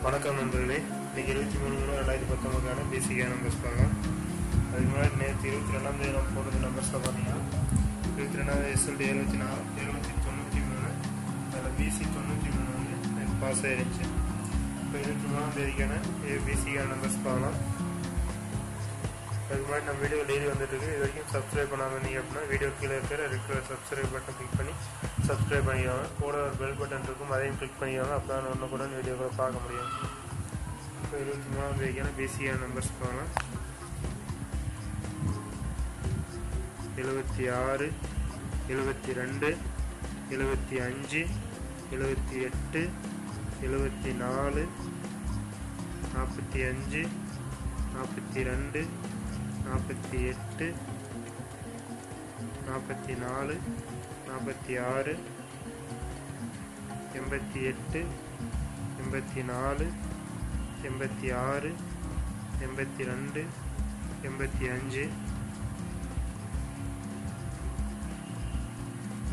வணக்கம் நண்பர்களே. இன்னைக்கு 23/3/2019 பேசிக்கான நம்பர்ஸ் பார்க்கலாம். அதுக்கு முன்னாடி நேற்று 22ஆம் தேதி நம்ம போடுறது நம்பர்ஸில் பார்த்தீங்கன்னா 22ஆவது ரிசல்ட் 793. அதில் பிசி 93 வந்து எனக்கு பாஸ் ஆகிருந்துச்சு. இப்போ 23ஆம் தேதிக்கான பேசிக்கான நம்பர்ஸ் பார்க்கலாம். அதுக்கு முன்னாடி நம்ம வீடியோ டெய்லி வந்துட்டுருக்கு. இது வரைக்கும் சப்ஸ்கிரைப் பண்ணாமல் இருந்தீங்க அப்படின்னா வீடியோ கீழே இருக்கிற சப்ஸ்கிரைப் பட்டன் கிளிக் பண்ணி சப்ஸ்கிரைப் பண்ணிடுவாங்க. கூட ஒரு பெல் பட்டன் இருக்கும், அதையும் கிளிக் பண்ணிடுவாங்க. அப்போ தான் ஒன்று கூட வீடியோக்களை பார்க்க முடியும். இப்போ 23ஆம் தேதிக்கான பேசிக்கான நம்பர்ஸ் பார்க்கலாம். 76, 72, 75, 78, 74, 45, 42, 48, 44, 46, 88, 84, 86, 82,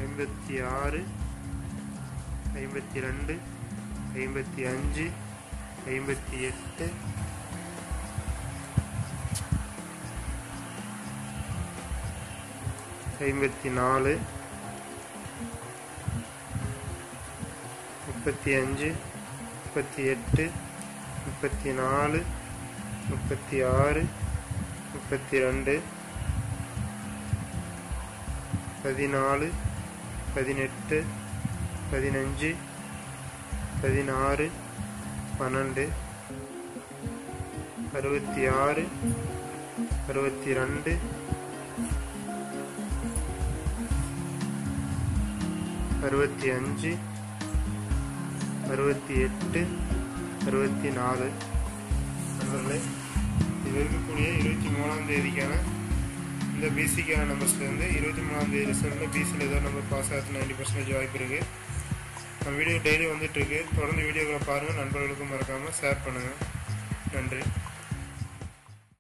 85, 56, 52, 55, 58, 54, 35, 38, 34, 36, 32, 14, 18, 15, 16, 12, 66, 62, 65, 68, 64. நண்பர்களே, இது இருக்கக்கூடிய 23ஆம் தேதிக்கான இந்த பிசிக்கான நம்பர்ஸ்லேருந்து 23ஆம் தேதி ரிசல்ட்டில் பிசியில் ஏதோ நம்பர் பாஸ் ஆகிறது 90% வாய்ப்பு இருக்குது. நம்ம வீடியோ டெய்லி வந்துட்டுருக்கு. தொடர்ந்து வீடியோக்களை பாருங்கள். நண்பர்களுக்கும் மறக்காமல் ஷேர் பண்ணுங்கள். நன்றி.